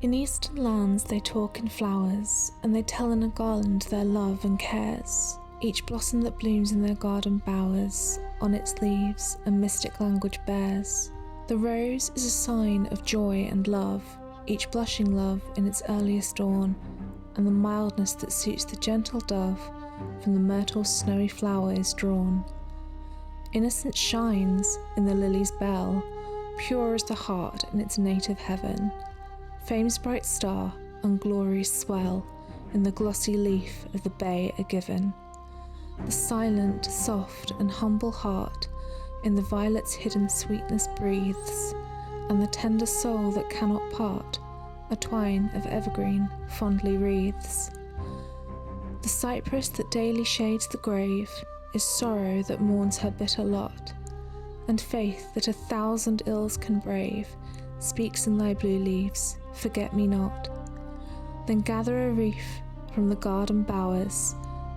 In eastern lands they talk in flowers, and they tell in a garland their love and cares. Each blossom that blooms in their garden bowers, on its leaves a mystic language bears. The rose is a sign of joy and love, each blushing love in its earliest dawn, and the mildness that suits the gentle dove from the myrtle's snowy flower is drawn. Innocence shines in the lily's bell, pure as the heart in its native heaven. Fame's bright star and glories swell in the glossy leaf of the bay are given. The silent, soft and humble heart in the violet's hidden sweetness breathes, and the tender soul that cannot part a twine of evergreen fondly wreathes. The cypress that daily shades the grave is sorrow that mourns her bitter lot, and faith that 1,000 ills can brave speaks in thy blue leaves, forget me not. Then gather a wreath from the garden bowers,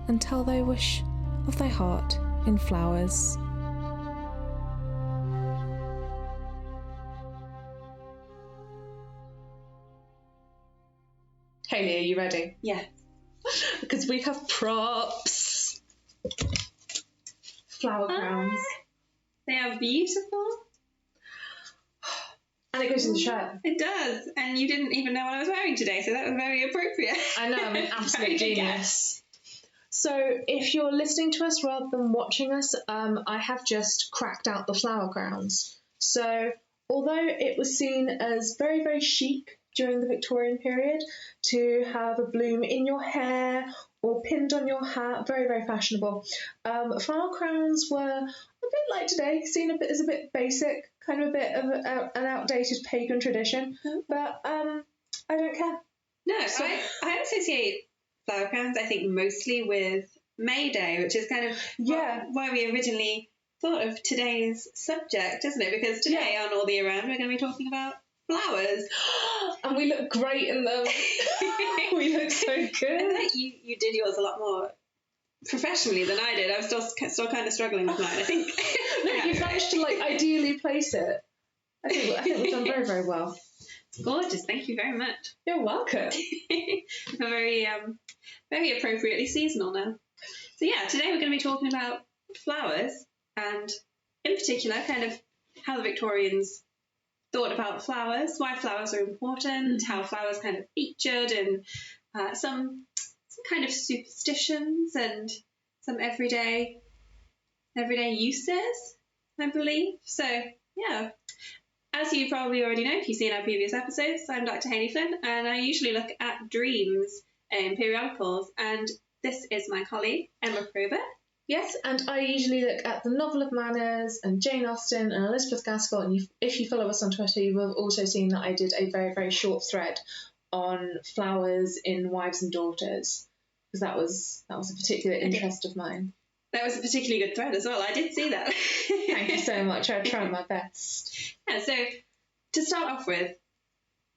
and tell thy wish of thy heart in flowers. Hayley, are you ready? Yeah. Because we have props. Flower crowns. They are beautiful. And it goes in the shirt. It does. And you didn't even know what I was wearing today, so that was very appropriate. I know, I'm an absolute genius. So if you're listening to us rather than watching us, I have just cracked out the flower crowns. So although it was seen as very, very chic during the Victorian period to have a bloom in your hair or pinned on your hat, very, very fashionable, flower crowns were a bit like today, seen as a bit basic, kind of a bit of an outdated pagan tradition, but I don't care. No, so I associate flower crowns, I think, mostly with May Day, which is kind of why we originally thought of today's subject, isn't it? Because today on All the Year Round, we're going to be talking about flowers. And we look great in them. We look so good. I think you did yours a lot more professionally than I did. I'm still kind of struggling with mine, I think. No, you've managed to ideally place it. I think we've done very, very well. It's gorgeous. Thank you very much. You're welcome. I'm very appropriately seasonal now. So yeah, today we're going to be talking about flowers, and in particular kind of how the Victorians thought about flowers, why flowers are important, how flowers kind of featured in some kind of superstitions and some everyday uses, I believe. So yeah, as you probably already know if you've seen our previous episodes, I'm Dr. Hayley Flynn, and I usually look at dreams in periodicals, and this is my colleague Emma Probert. Yes, and I usually look at the Novel of Manners and Jane Austen and Elizabeth Gaskell, and if you follow us on Twitter, you will have also seen that I did a very, very short thread on flowers in Wives and Daughters, because that was a particular interest of mine. That was a particularly good thread as well. I did see that. Thank you so much. I tried my best. Yeah, so to start off with,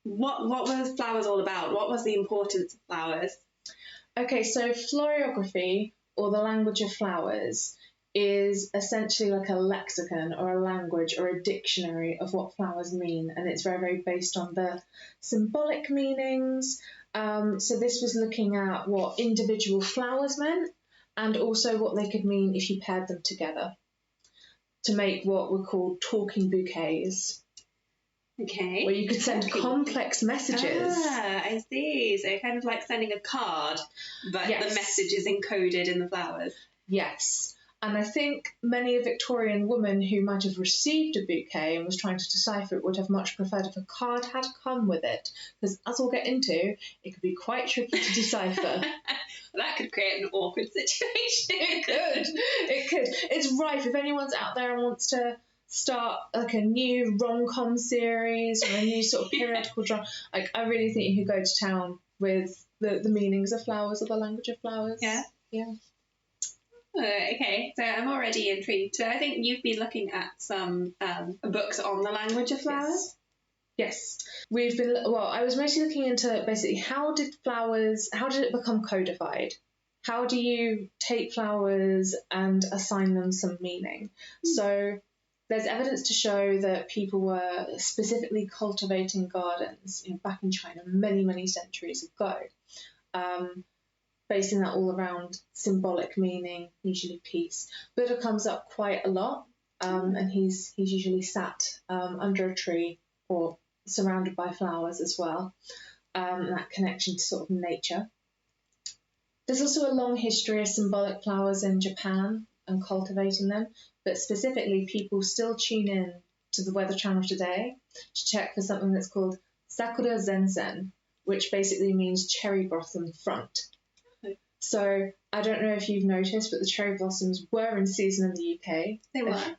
what was flowers all about? What was the importance of flowers? Okay, so florography, or the language of flowers, is essentially like a lexicon or a language or a dictionary of what flowers mean, and it's very, very based on the symbolic meanings. So this was looking at what individual flowers meant, and also what they could mean if you paired them together to make what were called talking bouquets. Okay. Where you could send complex messages. Ah, I see. So kind of like sending a card, but the message is encoded in the flowers. Yes. And I think many a Victorian woman who might have received a bouquet and was trying to decipher it would have much preferred if a card had come with it. Because as we'll get into, it could be quite tricky to decipher. That could create an awkward situation. It could. It's rife. If anyone's out there and wants to start like a new rom-com series or a new sort of periodical drama, I really think you could go to town with the meanings of flowers or the language of flowers. Yeah. Okay, so I'm already intrigued. So I think you've been looking at some books on the language of flowers. Yes. I was mostly looking into basically how did it become codified? How do you take flowers and assign them some meaning? So there's evidence to show that people were specifically cultivating gardens back in China many, many centuries ago, basing that all around symbolic meaning, usually peace. Buddha comes up quite a lot, and he's usually sat under a tree or surrounded by flowers as well, that connection to sort of nature. There's also a long history of symbolic flowers in Japan and cultivating them, but specifically people still tune in to the Weather Channel today to check for something that's called Sakura Zensen, which basically means cherry blossom front. So I don't know if you've noticed, but the cherry blossoms were in season in the UK. They were.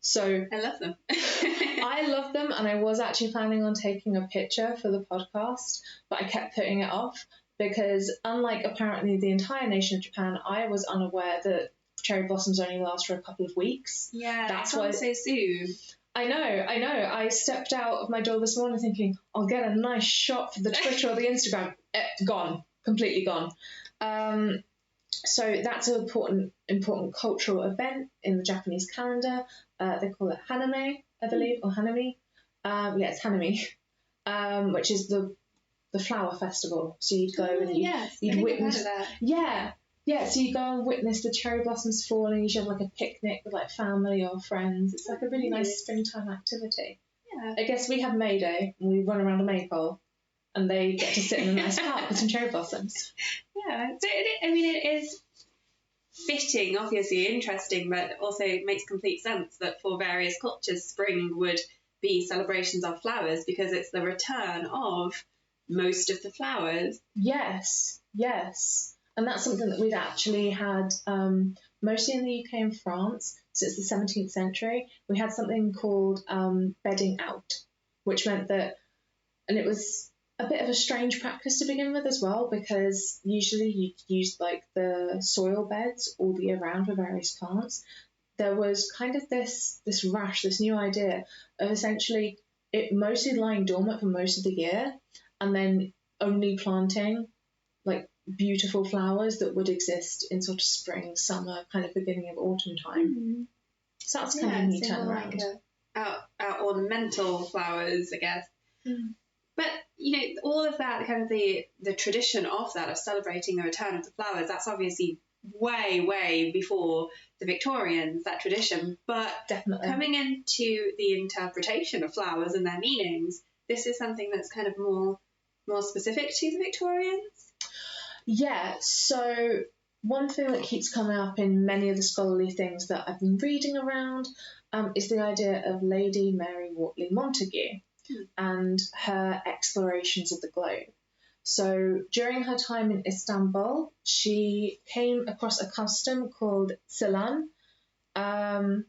So I love them. I love them, and I was actually planning on taking a picture for the podcast, but I kept putting it off because, unlike apparently the entire nation of Japan, I was unaware that cherry blossoms only last for a couple of weeks. Yeah, that's why why so soon. I know. I stepped out of my door this morning thinking, I'll get a nice shot for the Twitter or the Instagram. Gone. Completely gone. So that's an important cultural event in the Japanese calendar. They call it Hanami, I believe, or Hanami. Yeah, it's Hanami, which is the flower festival. So you'd go and you'd witness. Yeah. So you go and witness the cherry blossoms falling. You should have like a picnic with like family or friends. It's like a really nice springtime activity. Yeah. I guess we have May Day and we run around a maypole, and they get to sit in a nice park with some cherry blossoms. Yeah. So it is fitting, obviously interesting, but also makes complete sense that for various cultures, spring would be celebrations of flowers because it's the return of most of the flowers. Yes. And that's something that we'd actually had mostly in the UK and France since the 17th century. We had something called bedding out, which meant that, and it was a bit of a strange practice to begin with as well, because usually you use like the soil beds all the year round for various plants. There was kind of this new idea of essentially it mostly lying dormant for most of the year and then only planting like beautiful flowers that would exist in sort of spring, summer, kind of beginning of autumn time. Mm-hmm. So that's kind of a neat turnaround. Like ornamental flowers, I guess. Mm. But, all of that, kind of the tradition of that, of celebrating the return of the flowers, that's obviously way, way before the Victorians, that tradition. But definitely coming into the interpretation of flowers and their meanings, this is something that's kind of more specific to the Victorians? Yeah, so one thing that keeps coming up in many of the scholarly things that I've been reading around is the idea of Lady Mary Wortley Montagu and her explorations of the globe. So during her time in Istanbul, she came across a custom called Silan. I'm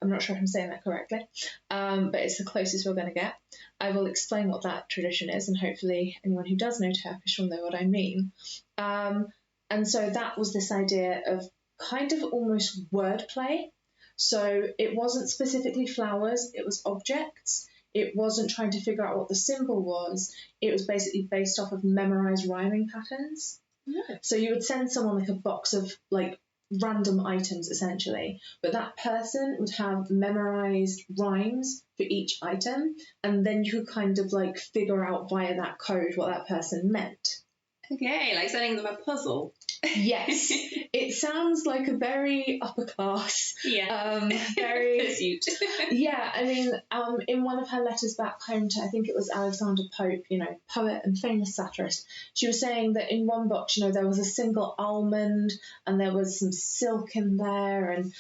not sure if I'm saying that correctly, but it's the closest we're going to get. I will explain what that tradition is, and hopefully anyone who does know Turkish will know what I mean. And so that was this idea of kind of almost wordplay. So it wasn't specifically flowers, it was objects. It wasn't trying to figure out what the symbol was. It was basically based off of memorized rhyming patterns. Yeah. So you would send someone like a box of like random items essentially, but that person would have memorized rhymes for each item, and then you could kind of like figure out via that code what that person meant. Okay, like sending them a puzzle. Yes, it sounds like a very upper class. Yeah. Very pursuit. Yeah, I mean, in one of her letters back home to, I think it was Alexander Pope, poet and famous satirist, she was saying that in one box, there was a single almond and there was some silk in there, and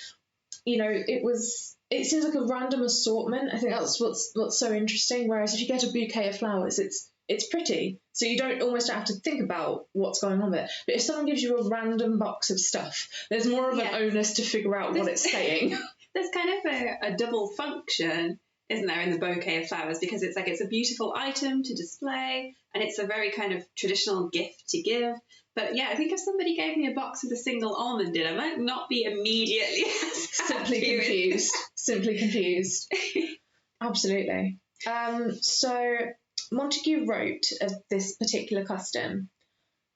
it seems like a random assortment. I think that's what's so interesting. Whereas if you get a bouquet of flowers, it's pretty, so you don't almost have to think about what's going on with it. But if someone gives you a random box of stuff, there's more of an onus to figure out what it's saying. There's kind of a double function, isn't there, in the bouquet of flowers, because it's a beautiful item to display, and it's a very kind of traditional gift to give. But yeah, I think if somebody gave me a box with a single almond in, I might not be immediately simply confused. Absolutely. So Montagu wrote of this particular custom: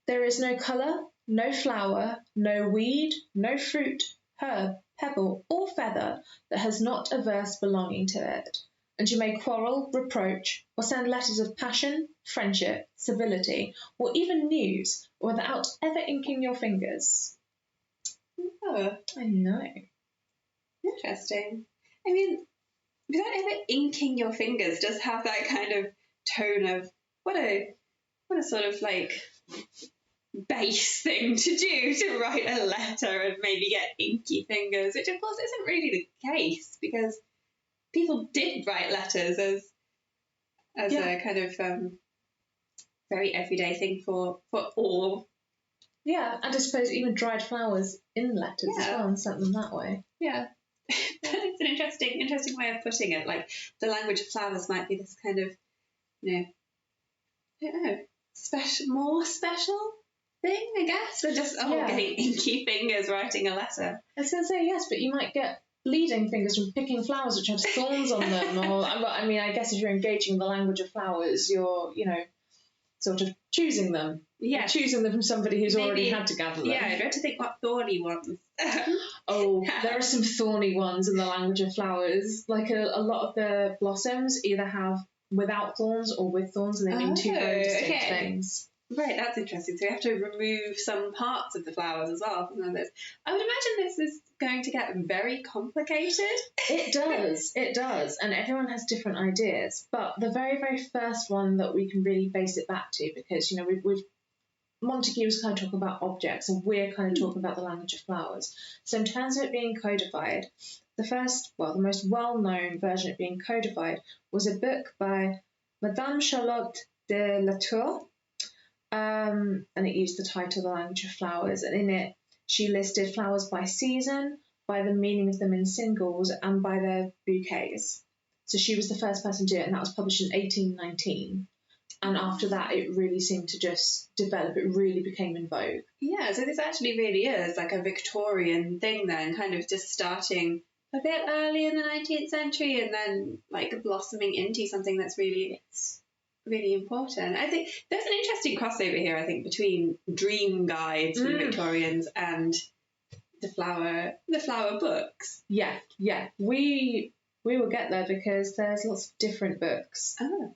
"There is no colour, no flower, no weed, no fruit, herb, pebble, or feather that has not a verse belonging to it. And you may quarrel, reproach, or send letters of passion, friendship, civility, or even news, without ever inking your fingers. Oh, I know. interesting. I mean, without ever inking your fingers does have that kind of tone of what a sort of like base thing to do, to write a letter and maybe get inky fingers, which of course isn't really the case, because people did write letters as a kind of very everyday thing for all. Yeah, and I suppose even dried flowers in letters as well, and sent them that way. Yeah. It's an interesting way of putting it. Like, the language of flowers might be this kind of, I don't know, more special thing, I guess, than just getting inky fingers writing a letter. I was going to say yes, but you might get bleeding fingers from picking flowers which have thorns on them. Or, I mean, I guess if you're engaging in the language of flowers, you're, sort of choosing them. Yeah. Choosing them from somebody who's already had to gather them. Yeah, I'd have to think what thorny ones. There are some thorny ones in the language of flowers. Like a lot of the blossoms either have without thorns or with thorns, and they mean two very distinct things. Right, that's interesting. So you have to remove some parts of the flowers as well from others. I would imagine this is going to get very complicated. It does. And everyone has different ideas. But the very, very first one that we can really base it back to, because, we've Montague was kind of talking about objects, and we're kind of talking about the language of flowers. So in terms of it being codified, the most well-known version of it being codified was a book by Madame Charlotte de la Tour, and it used the title The Language of Flowers, and in it she listed flowers by season, by the meaning of them in singles, and by their bouquets. So she was the first person to do it, and that was published in 1819. And after that, it really seemed to just develop. It really became in vogue. Yeah, so this actually really is like a Victorian thing then, kind of just starting a bit early in the 19th century and then like blossoming into something that's really important. I think there's an interesting crossover here, I think, between dream guides from the Victorians and the flower books. Yeah. We will get there because there's lots of different books. Oh.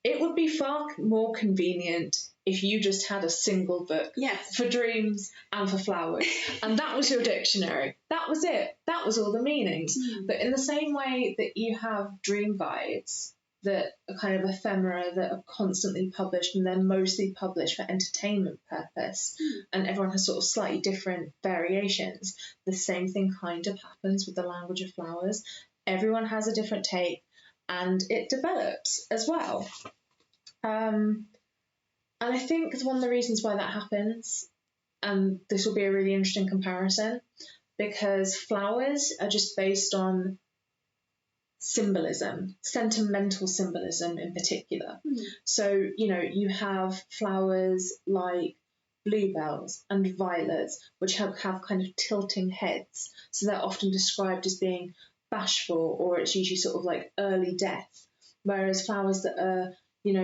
It would be far more convenient if you just had a single book for dreams and for flowers. And that was your dictionary. That was it. That was all the meanings. But in the same way that you have dream guides that are kind of ephemera, that are constantly published, and they're mostly published for entertainment purpose, and everyone has sort of slightly different variations, the same thing kind of happens with the language of flowers. Everyone has a different take, and it develops as well. And I think one of the reasons why that happens, and this will be a really interesting comparison, because flowers are just based on symbolism, sentimental symbolism in particular. So, you have flowers like bluebells and violets, which have kind of tilting heads. So they're often described as being bashful, or it's usually sort of like early death. Whereas flowers that are,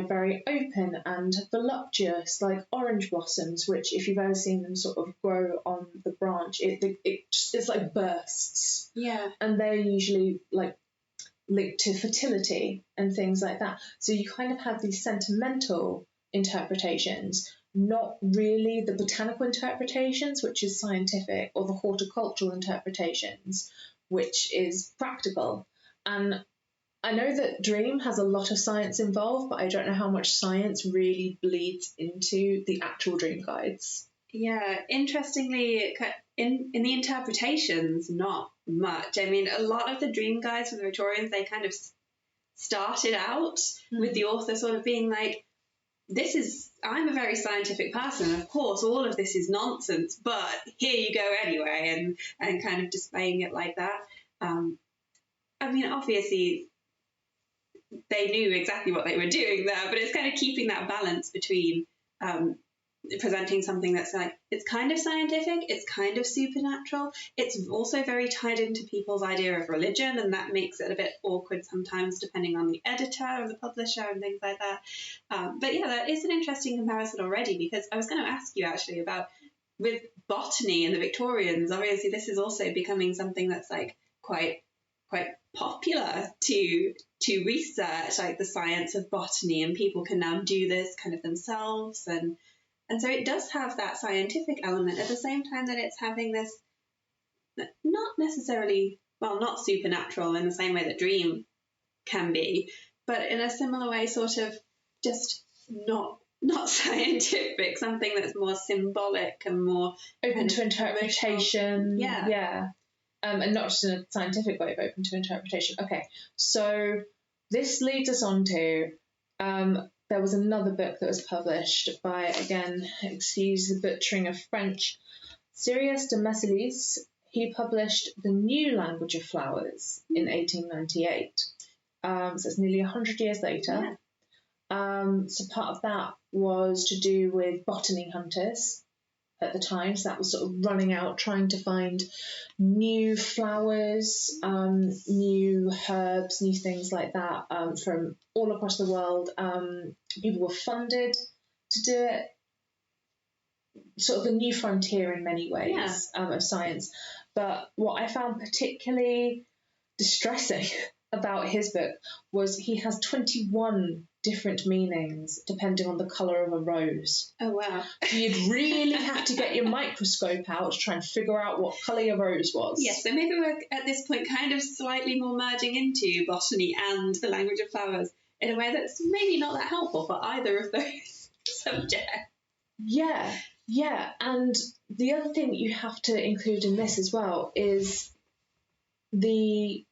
very open and voluptuous, like orange blossoms, which if you've ever seen them sort of grow on the branch, it's like bursts. Yeah. And they're usually like linked to fertility and things like that. So you kind of have these sentimental interpretations, not really the botanical interpretations, which is scientific, or the horticultural interpretations, which is practical. And I know that dream has a lot of science involved, but I don't know how much science really bleeds into the actual dream guides. Yeah, interestingly, in the interpretations, not much. I mean, a lot of the dream guides for the Victorians, they kind of started out with the author sort of being like, I'm a very scientific person. Of course, all of this is nonsense, but here you go anyway, and kind of displaying it like that. I mean, obviously, they knew exactly what they were doing there, but it's kind of keeping that balance between presenting something that's like, it's kind of scientific, it's kind of supernatural, it's also very tied into people's idea of religion, and that makes it a bit awkward sometimes depending on the editor or the publisher and things like that. But yeah, that is an interesting comparison already, because I was going to ask you actually about with botany and the Victorians, obviously this is also becoming something that's like quite popular to research, like the science of botany, and people can now do this kind of themselves, and so it does have that scientific element at the same time that it's having this not necessarily, well, not supernatural in the same way that dream can be, but in a similar way, sort of just not scientific, something that's more symbolic and more open to interpretation. Yeah. And not just in a scientific way, but open to interpretation. Okay, so this leads us on to there was another book that was published by, again, excuse the butchering of French, Sirius de Messilis. He published The New Language of Flowers in 1898. So it's nearly 100 years later. Yeah. So part of that was to do with botany hunters at the time. So that was sort of running out, trying to find new flowers, new herbs, new things like that from all across the world. People were funded to do it. Sort of a new frontier in many ways of science. But what I found particularly distressing about his book was he has 21 different meanings depending on the colour of a rose. Oh, wow. You'd really have to get your microscope out to try and figure out what colour your rose was. Yes, so maybe we're at this point kind of slightly more merging into botany and the language of flowers in a way that's maybe not that helpful for either of those subjects. Yeah, and the other thing that you have to include in this as well is the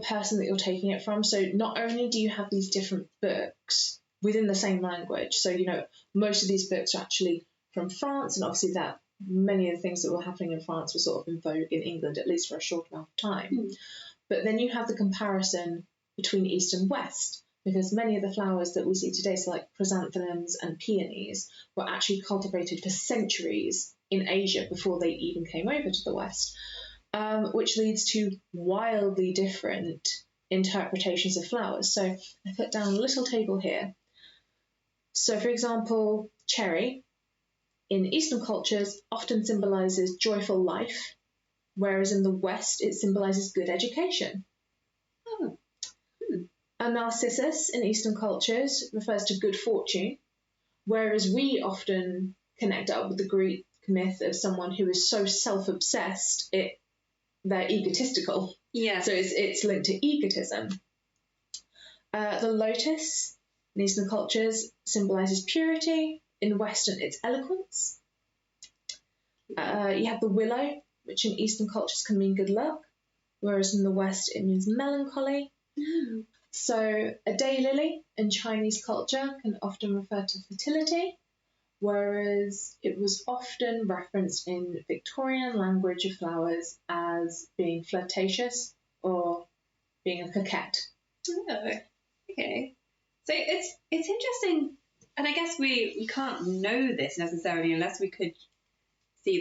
person that you're taking it from. So not only do you have these different books within the same language, so, you know, most of these books are actually from France, and obviously that many of the things that were happening in France were sort of in vogue in England, at least for a short amount of time. But then you have the comparison between East and West, because many of the flowers that we see today, so like chrysanthemums and peonies, were actually cultivated for centuries in Asia before they even came over to the West, which leads to wildly different interpretations of flowers. So I put down a little table here. So, for example, cherry in Eastern cultures often symbolises joyful life, whereas in the West it symbolises good education. A narcissus in Eastern cultures refers to good fortune, whereas we often connect up with the Greek myth of someone who is so self-obsessed they're egotistical. Yeah. So it's linked to egotism. The lotus in Eastern cultures symbolises purity. In Western, it's eloquence. You have the willow, which in Eastern cultures can mean good luck, whereas in the West it means melancholy. So a daylily in Chinese culture can often refer to fertility, whereas it was often referenced in Victorian language of flowers as being flirtatious or being a coquette. Oh, okay. So it's interesting, and I guess we can't know this necessarily unless we could see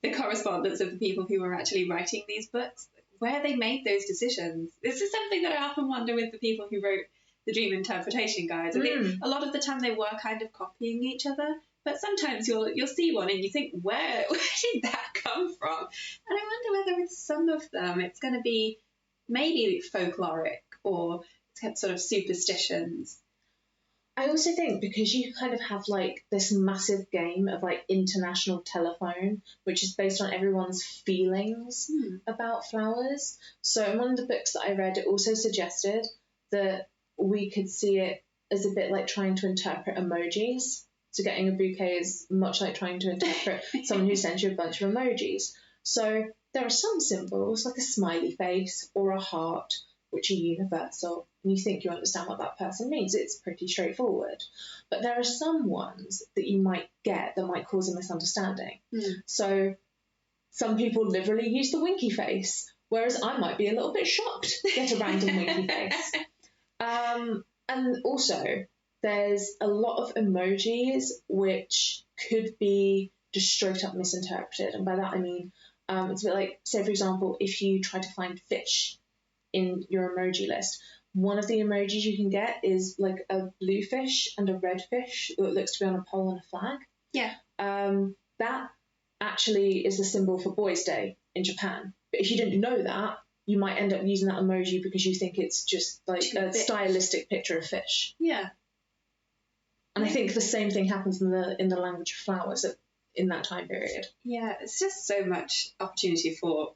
the correspondence of the people who were actually writing these books, where they made those decisions. This is something that I often wonder with the people who wrote the dream interpretation guides. I think a lot of the time they were kind of copying each other, but sometimes you'll see one and you think, where did that come from? And I wonder whether with some of them it's going to be maybe folkloric or sort of superstitions. I also think because you kind of have like this massive game of like international telephone, which is based on everyone's feelings about flowers. So in one of the books that I read, it also suggested that we could see it as a bit like trying to interpret emojis. So getting a bouquet is much like trying to interpret someone who sends you a bunch of emojis. So there are some symbols like a smiley face or a heart, which are universal, and you think you understand what that person means. It's pretty straightforward. But there are some ones that you might get that might cause a misunderstanding. So some people literally use the winky face, whereas I might be a little bit shocked to get a random winky face. And also, there's a lot of emojis which could be just straight up misinterpreted. And by that I mean, it's a bit like, say for example, if you try to find fish in your emoji list, one of the emojis you can get is like a blue fish and a red fish that looks to be on a pole and a flag. Yeah. That actually is the symbol for Boys' Day in Japan. But if you didn't know that, you might end up using that emoji because you think it's just like a stylistic picture of fish. Yeah. And I think the same thing happens in the language of flowers in that time period. Yeah, it's just so much opportunity for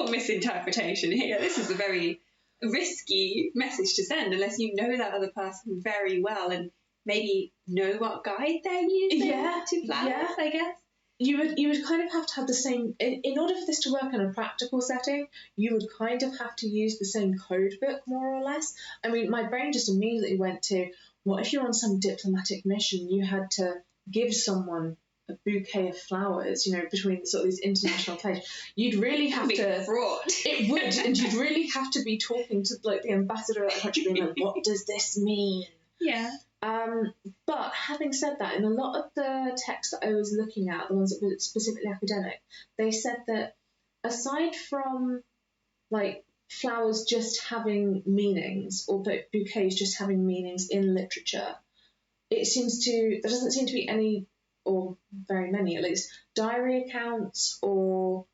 misinterpretation here. This is a very risky message to send unless you know that other person very well and maybe know what guide they're using to flowers, I guess. You would kind of have to have the same, in order for this to work in a practical setting, you would kind of have to use the same code book, more or less. I mean, my brain just immediately went to, what if you're on some diplomatic mission, you had to give someone a bouquet of flowers, you know, between sort of these international players. You'd really have to... Fraud. It would, and you'd really have to be talking to, like, the ambassador of that country, being like, what does this mean? Yeah. But having said that, in a lot of the texts that I was looking at, the ones that were specifically academic, they said that aside from like flowers just having meanings or bouquets just having meanings in literature, there doesn't seem to be any, or very many at least, diary accounts or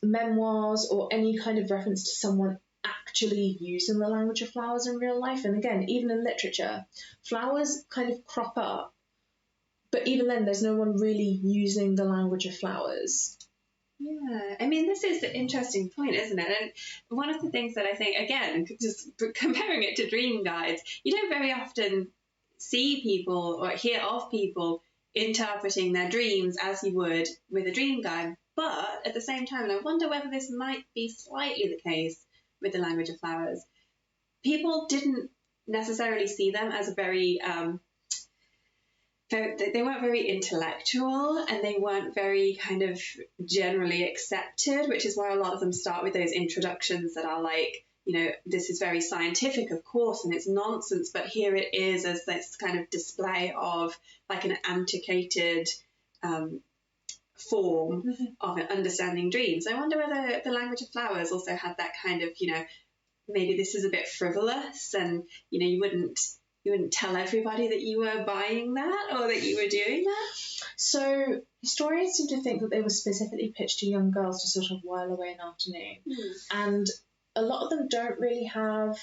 memoirs or any kind of reference to someone actually using the language of flowers in real life. And again, even in literature, flowers kind of crop up, but even then there's no one really using the language of flowers. Yeah, I mean, this is the interesting point, isn't it? And one of the things that I think, again, just comparing it to dream guides, you don't very often see people or hear of people interpreting their dreams as you would with a dream guide. But at the same time, and I wonder whether this might be slightly the case with the language of flowers, people didn't necessarily see them as a very, they weren't very intellectual and they weren't very kind of generally accepted, which is why a lot of them start with those introductions that are like, you know, this is very scientific, of course, and it's nonsense, but here it is as this kind of display of like an antiquated form of understanding dreams. I wonder whether the language of flowers also had that kind of, you know, maybe this is a bit frivolous and, you know, you wouldn't tell everybody that you were buying that or that you were doing that. So historians seem to think that they were specifically pitched to young girls to sort of while away an afternoon. And a lot of them don't really have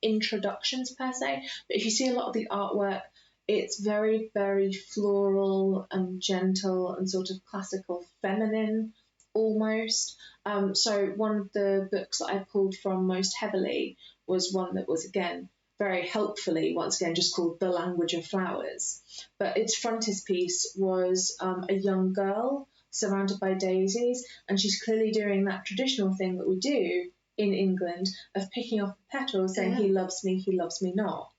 introductions per se, but if you see a lot of the artwork, it's very, very floral and gentle and sort of classical feminine almost. So one of the books that I pulled from most heavily was one that was, again, very helpfully, once again, just called The Language of Flowers. But its frontispiece was a young girl surrounded by daisies, and she's clearly doing that traditional thing that we do in England of picking off the petals, saying, he loves me not.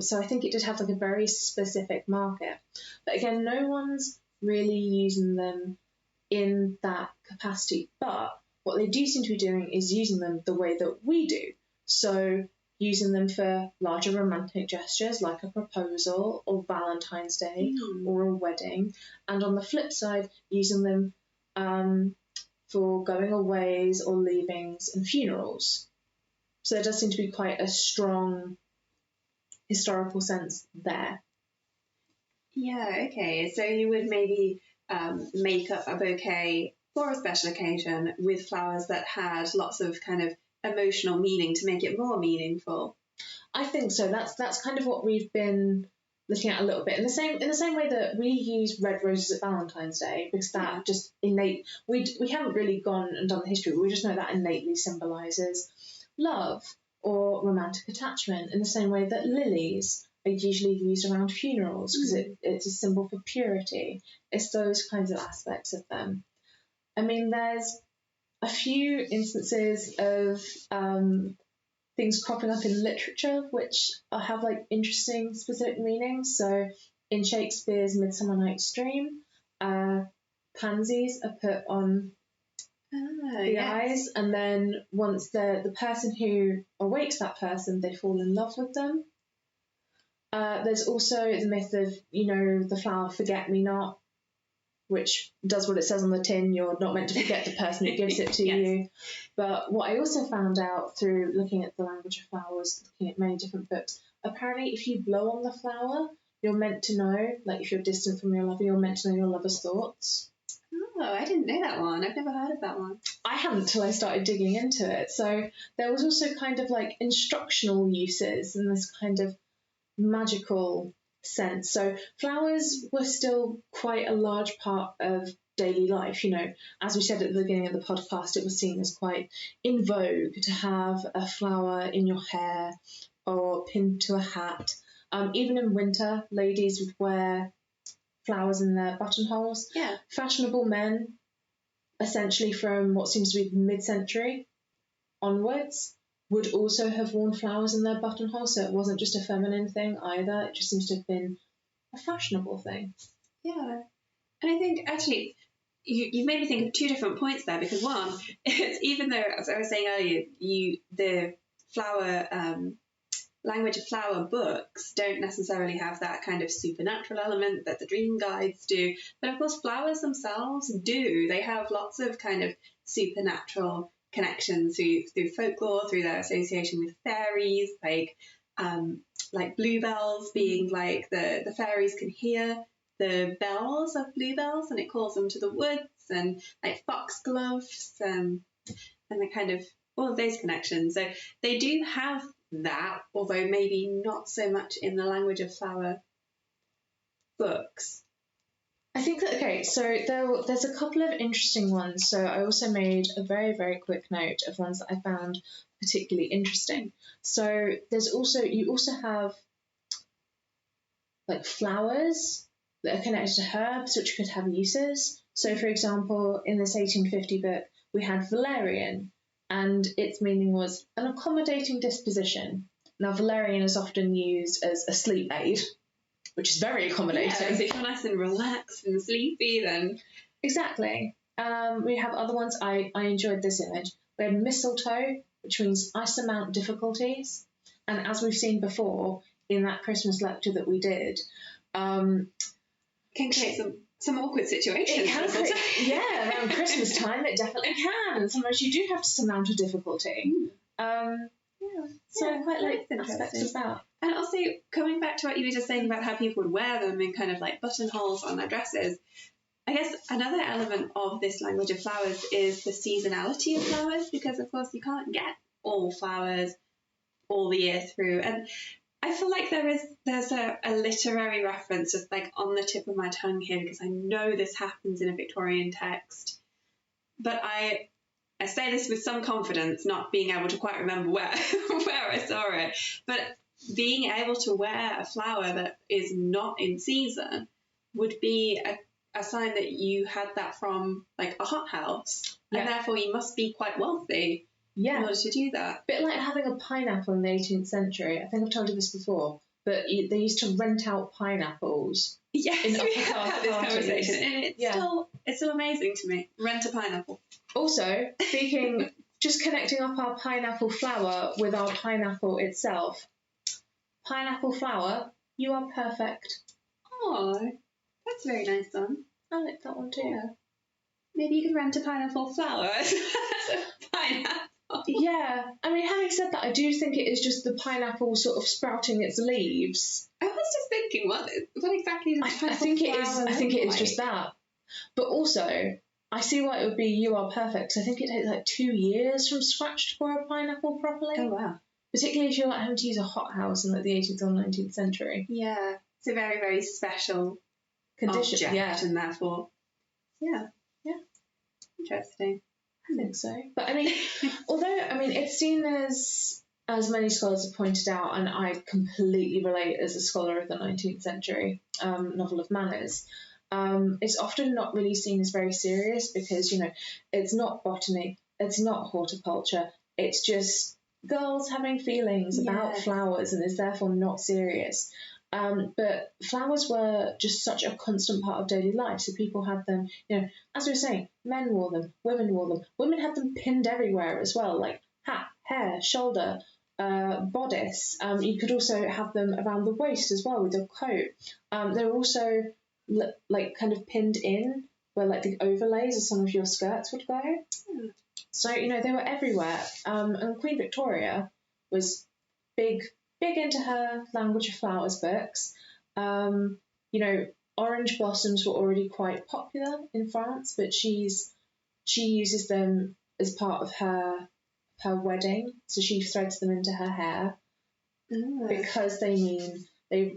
So I think it did have like a very specific market. But again, no one's really using them in that capacity. But what they do seem to be doing is using them the way that we do. So using them for larger romantic gestures like a proposal or Valentine's Day or a wedding. And on the flip side, using them for going aways or leavings and funerals. So there does seem to be quite a strong historical sense there. Yeah, okay. So you would maybe make up a bouquet for a special occasion with flowers that had lots of kind of emotional meaning to make it more meaningful. I think so. That's kind of what we've been looking at a little bit in the same way that we use red roses at Valentine's Day, because that just innate. We haven't really gone and done the history, but we just know that innately symbolises love or romantic attachment, in the same way that lilies are usually used around funerals because it's a symbol for purity. It's those kinds of aspects of them. I mean, there's a few instances of things cropping up in literature which have like interesting specific meanings. So in Shakespeare's Midsummer Night's Dream, pansies are put on the eyes, and then once the person who awakes that person, they fall in love with them. There's also the myth of, you know, the flower forget-me-not, which does what it says on the tin. You're not meant to forget the person who gives it to you. But what I also found out through looking at the language of flowers, looking at many different books, apparently if you blow on the flower, you're meant to know, like if you're distant from your lover, you're meant to know your lover's thoughts. Oh, I didn't know that one. I've never heard of that one. I hadn't till I started digging into it. So there was also kind of like instructional uses in this kind of magical sense. So flowers were still quite a large part of daily life. You know, as we said at the beginning of the podcast, it was seen as quite in vogue to have a flower in your hair or pinned to a hat. Even in winter, ladies would wear flowers in their buttonholes. Yeah. Fashionable men, essentially from what seems to be mid-century onwards, would also have worn flowers in their buttonholes, so it wasn't just a feminine thing either. It just seems to have been a fashionable thing. Yeah. And I think, actually, you made me think of two different points there, because one, it's even though, as I was saying earlier, the flower language of flower books don't necessarily have that kind of supernatural element that the dream guides do, but of course flowers themselves do. They have lots of kind of supernatural connections through folklore, through their association with fairies, like bluebells being like the fairies can hear the bells of bluebells and it calls them to the woods, and like foxgloves and the kind of all of those connections. So they do have that, although maybe not so much in the language of flower books. I think that, okay, so there's a couple of interesting ones. So I also made a very, very quick note of ones that I found particularly interesting. So you also have like flowers that are connected to herbs, which could have uses. So for example, in this 1850 book, we had valerian, and its meaning was an accommodating disposition. Now, valerian is often used as a sleep aid, which is very accommodating. Yeah, so if you're nice and relaxed and sleepy, then... Exactly. We have other ones. I enjoyed this image. We had mistletoe, which means I surmount difficulties. And as we've seen before in that Christmas lecture that we did... can create some awkward situations. It can create, around Christmas time it definitely can. And sometimes you do have to surmount a difficulty. So I quite like aspects of that. And also, coming back to what you were just saying about how people would wear them in kind of like buttonholes on their dresses, I guess another element of this language of flowers is the seasonality of flowers, because of course you can't get all flowers all the year through. And I feel like there's a literary reference just like on the tip of my tongue here, because I know this happens in a Victorian text, but I say this with some confidence, not being able to quite remember where I saw it, but being able to wear a flower that is not in season would be a sign that you had that from like a hothouse, and therefore you must be quite wealthy. In order to do that. Bit like having a pineapple in the 18th century. I think I've told you this before, but they used to rent out pineapples. Yes, in we have had this conversation, and it's still amazing to me. Rent a pineapple. Also, just connecting up our pineapple flower with our pineapple itself. Pineapple flower, you are perfect. Oh, that's a very nice one. I like that one too. Yeah. Maybe you could rent a pineapple flower as a pineapple. Yeah, I mean, having said that, I do think it is just the pineapple sort of sprouting its leaves. I was just thinking, what exactly does I think it is. I think it is just that. But also, I see why it would be you are perfect. I think it takes like 2 years from scratch to grow a pineapple properly. Oh wow! Particularly if you're like having to use a hothouse in like the 18th or 19th century. Yeah, it's a very, very special condition. Object, and therefore, interesting. I think so. But I mean, it's seen as many scholars have pointed out, and I completely relate as a scholar of the 19th century novel of manners, it's often not really seen as very serious because, it's not botany, it's not horticulture, it's just girls having feelings about flowers and is therefore not serious. But flowers were just such a constant part of daily life. So people had them, as we were saying, men wore them, women wore them. Women had them pinned everywhere as well, like hat, hair, shoulder, bodice. You could also have them around the waist as well with your coat. They were also like kind of pinned in where like the overlays of some of your skirts would go. So, they were everywhere. And Queen Victoria was big into her language of flowers books. orange blossoms were already quite popular in France, but she uses them as part of her wedding, so she threads them into her hair because they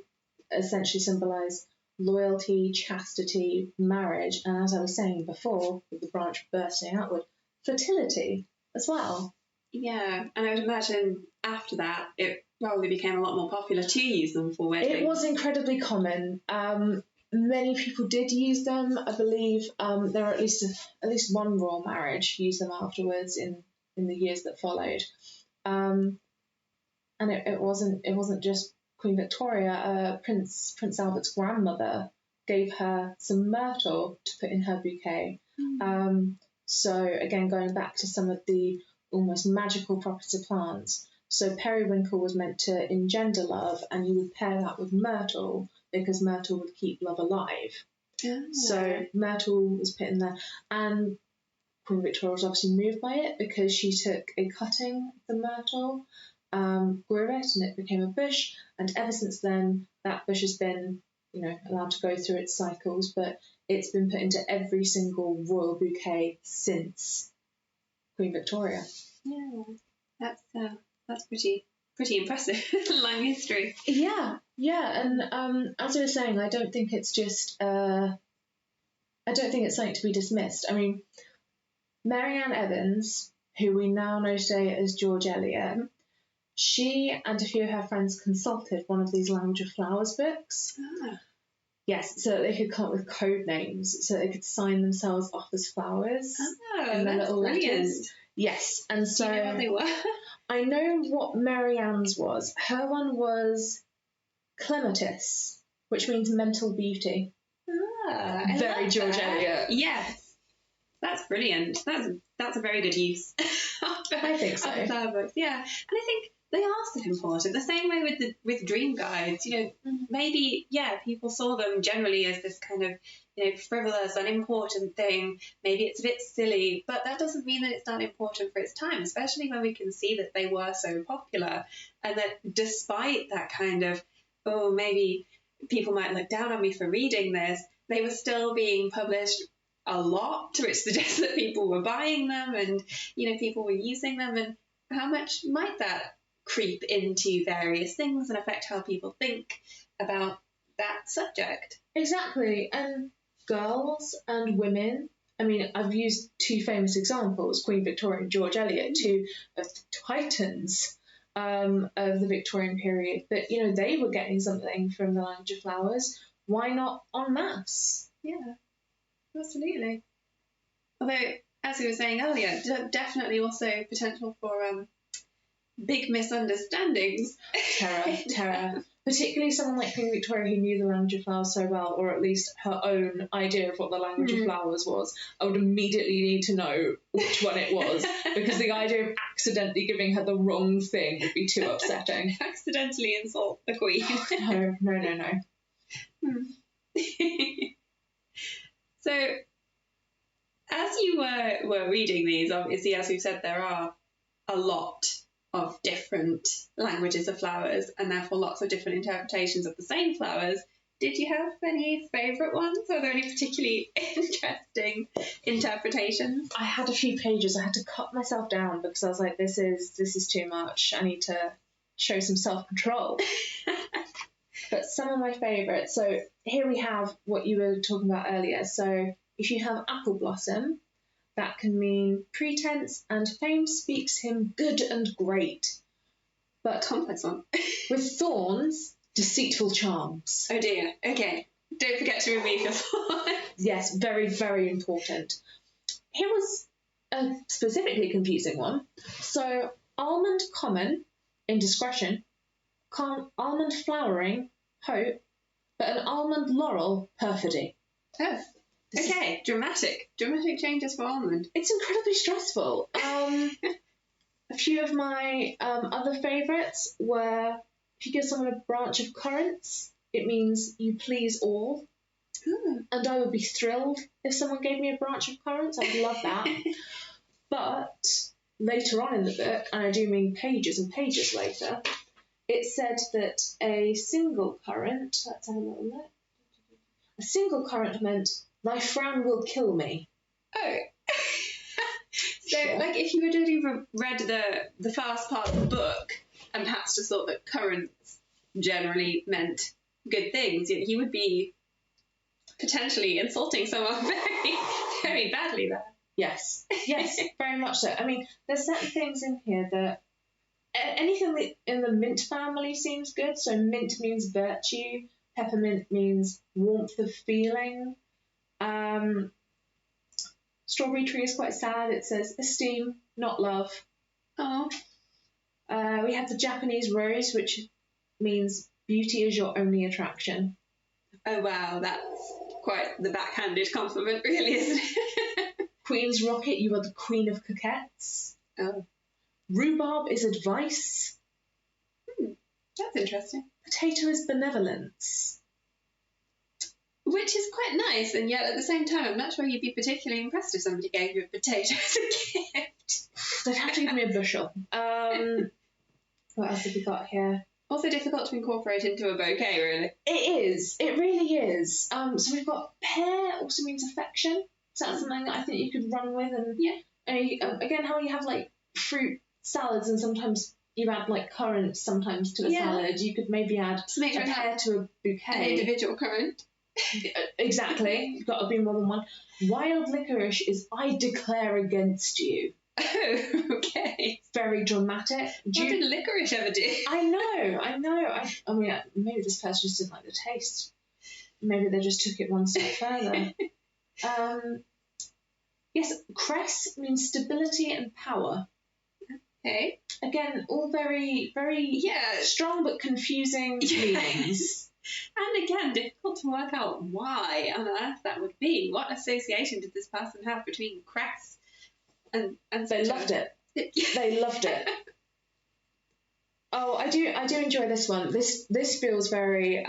essentially symbolise loyalty, chastity, marriage, and as I was saying before, with the branch bursting outward, fertility as well. Yeah, and I would imagine after that it probably became a lot more popular to use them for weddings. It was incredibly common. Many people did use them. I believe there were at least one royal marriage used them afterwards in the years that followed. And it wasn't just Queen Victoria. Prince Albert's grandmother gave her some myrtle to put in her bouquet. So again, going back to some of the almost magical properties of plants. So periwinkle was meant to engender love, and you would pair that with myrtle because myrtle would keep love alive. So myrtle was put in there, and Queen Victoria was obviously moved by it because she took a cutting of the myrtle, grew it, and it became a bush. And ever since then, that bush has been, allowed to go through its cycles, but it's been put into every single royal bouquet since Queen Victoria. Yeah, that's pretty impressive. Long history. Yeah, and as I was saying, I don't think it's something to be dismissed. I mean, Mary Ann Evans, who we now know today as George Eliot, she and a few of her friends consulted one of these Language of Flowers books. Yes, so that they could come up with code names, so they could sign themselves off as flowers. In their little letters. Yes, and so do you know what they were? I know what Mary Ann's was. Her one was clematis, which means mental beauty. Very George Eliot. Yes, that's brilliant. That's a very good use. I think so. Of the flower books, yeah, and I think they are so important. The same way with dream guides, maybe people saw them generally as this kind of frivolous, unimportant thing. Maybe it's a bit silly, but that doesn't mean that it's not important for its time, especially when we can see that they were so popular, and that despite that kind of, maybe people might look down on me for reading this, they were still being published a lot, which suggests that people were buying them and people were using them. And how much might that creep into various things and affect how people think about that subject? Exactly. And girls and women, I mean, I've used two famous examples, Queen Victoria and George Eliot, two of the titans of the Victorian period, but they were getting something from the Language of Flowers. Why not en masse? Yeah, absolutely. Although, as we were saying earlier, definitely also potential for big misunderstandings. Terror. Particularly someone like Queen Victoria who knew the Language of Flowers so well, or at least her own idea of what the Language of Flowers was. I would immediately need to know which one it was, because the idea of accidentally giving her the wrong thing would be too upsetting. Accidentally insult the Queen. No. So, as you were reading these, obviously, as we've said, there are a lot of different languages of flowers, and therefore lots of different interpretations of the same flowers. Did you have any favourite ones? Are there any particularly interesting interpretations? I had a few pages. I had to cut myself down because I was like, this is too much. I need to show some self-control. But some of my favourites. So here we have what you were talking about earlier. So if you have apple blossom, that can mean pretense and fame speaks him good and great. But complex one. With thorns, deceitful charms. Oh dear. Okay. Don't forget to remove your thorns. Yes, very, very important. Here was a specifically confusing one. So almond common, indiscretion. Almond flowering, hope. But an almond laurel, perfidy. Oh. Okay, dramatic changes for almond. It's incredibly stressful. A few of my other favourites were, if you give someone a branch of currants, it means you please all. And I would be thrilled if someone gave me a branch of currants. I'd love that. But later on in the book, and I do mean pages and pages later, it said that a single currant, let's have a little look. A single current meant, thy frown will kill me. Oh. So, Sure. like, if you had only read the first part of the book and perhaps just thought that currents generally meant good things, you would be potentially insulting someone very, very badly there. Yes, very much so. I mean, there's certain things in here that anything that in the mint family seems good. So mint means virtue, peppermint means warmth of feeling. Strawberry tree is quite sad. It says esteem, not love. Oh. We have the Japanese rose, which means beauty is your only attraction. Oh, wow, that's quite the backhanded compliment, really, isn't it? Queen's rocket, you are the queen of coquettes. Oh. Rhubarb is advice. That's interesting. Potato is benevolence. Which is quite nice, and yet at the same time, I'm not sure you'd be particularly impressed if somebody gave you a potato as a gift. They'd have to give me a bushel. What else have we got here? Also difficult to incorporate into a bouquet, really. It is. It really is. So we've got pear also means affection. So that's something that I think you could run with. And again, how you have like fruit salads and sometimes you add like currants sometimes to a salad. You could maybe add a pear to a bouquet. An individual currant. Exactly. You've got to be more than one. Wild licorice is I declare against you. Oh, okay. Very dramatic. What did licorice ever do? I know. I mean, maybe this person just didn't like the taste. Maybe they just took it one step further. Yes, cress means stability and power. Okay. Again, all very, very strong but confusing meanings. And again, difficult to work out why on earth that would be. What association did this person have between cress and they loved it. They loved it. Oh, I do enjoy this one. This feels very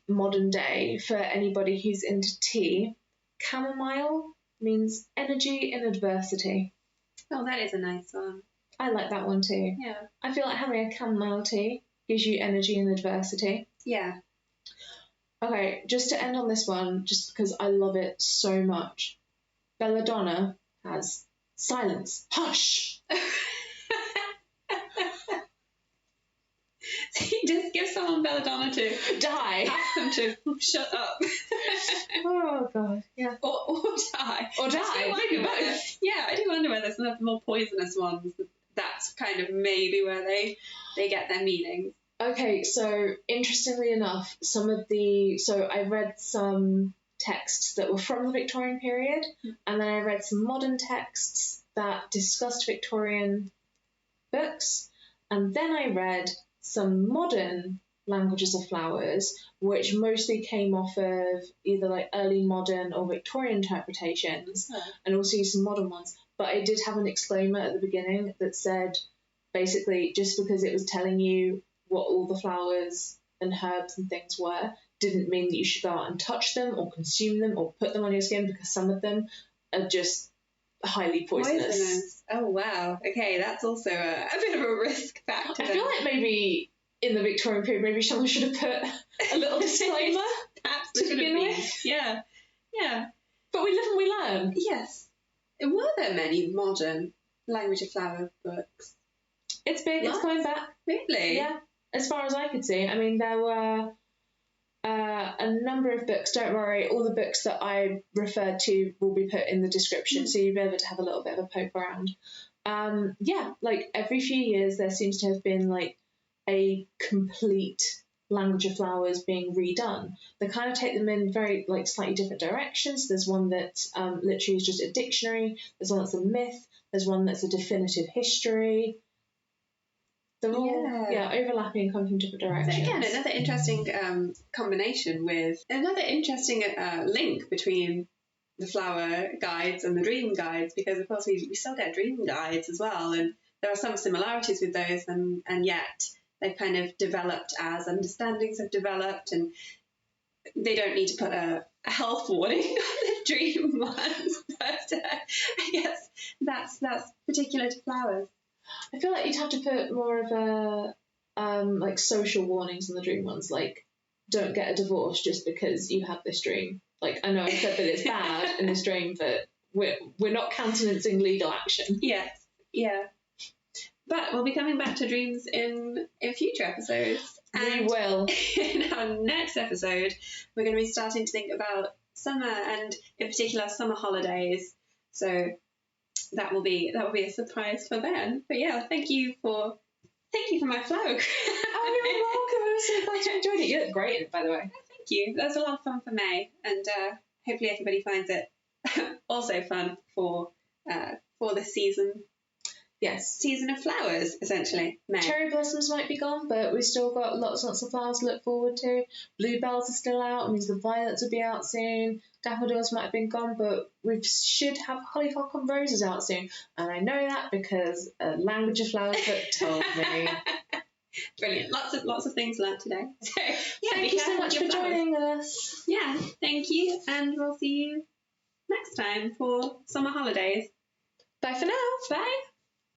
modern day for anybody who's into tea. Chamomile means energy in adversity. Oh, that is a nice one. I like that one too. Yeah. I feel like having a chamomile tea gives you energy in adversity. Yeah. Okay, just to end on this one, just because I love it so much, belladonna has silence. Hush! You just give someone belladonna to die. Ask them to shut up. Oh, God, yeah. Or die. Or die. Maybe both. Yeah, I do wonder whether some of the more poisonous ones, that's kind of maybe where they get their meanings. Okay, so interestingly enough, I read some texts that were from the Victorian period, and then I read some modern texts that discussed Victorian books, and then I read some modern languages of flowers, which mostly came off of either like early modern or Victorian interpretations, and also some modern ones. But I did have an exclaimer at the beginning that said, basically, just because it was telling you what all the flowers and herbs and things were, didn't mean that you should go out and touch them or consume them or put them on your skin, because some of them are just highly poisonous. Oh, wow. Okay, that's also a bit of a risk factor. I feel like maybe in the Victorian period, maybe someone should have put a little disclaimer Perhaps to begin with. Yeah. Yeah. But we live and we learn. Yes. Were there many modern language of flower books? It's big. It's coming back. Really? Yeah. As far as I could see. I mean, there were a number of books. Don't worry, all the books that I referred to will be put in the description, so you'll be able to have a little bit of a poke around. Like every few years there seems to have been like a complete language of flowers being redone. They kind of take them in very like slightly different directions. There's one that literally is just a dictionary. There's one that's a myth. There's one that's a definitive history. They're all overlapping and coming from different directions. So again, another interesting combination with another interesting link between the flower guides and the dream guides, because of course we still get dream guides as well, and there are some similarities with those, and yet they've kind of developed as understandings have developed, and they don't need to put a health warning on the dream ones, but I guess that's particular to flowers. I feel like you'd have to put more of a like social warnings on the dream ones, like don't get a divorce just because you had this dream. Like, I know I said that it's bad in this dream, but we're not countenancing legal action. Yes, yeah. But we'll be coming back to dreams in future episodes. We will. In our next episode, we're going to be starting to think about summer, and in particular summer holidays. So that will be a surprise for then. But yeah, thank you for my flower. Oh, you're welcome. I'm so glad you enjoyed it. You look great in it, by the way. Thank you. That was a lot of fun for May, and hopefully everybody finds it also fun for the season. Yes. Season of flowers, essentially. May. Cherry blossoms might be gone, but we've still got lots and lots of flowers to look forward to. Bluebells are still out, it means the violets will be out soon. Daffodils might have been gone, but we should have hollyhock and roses out soon. And I know that because a Language of Flowers book told me. Brilliant. Lots of things learned today. So yeah, thank you so much for joining us. Yeah, thank you, and we'll see you next time for summer holidays. Bye for now. Bye.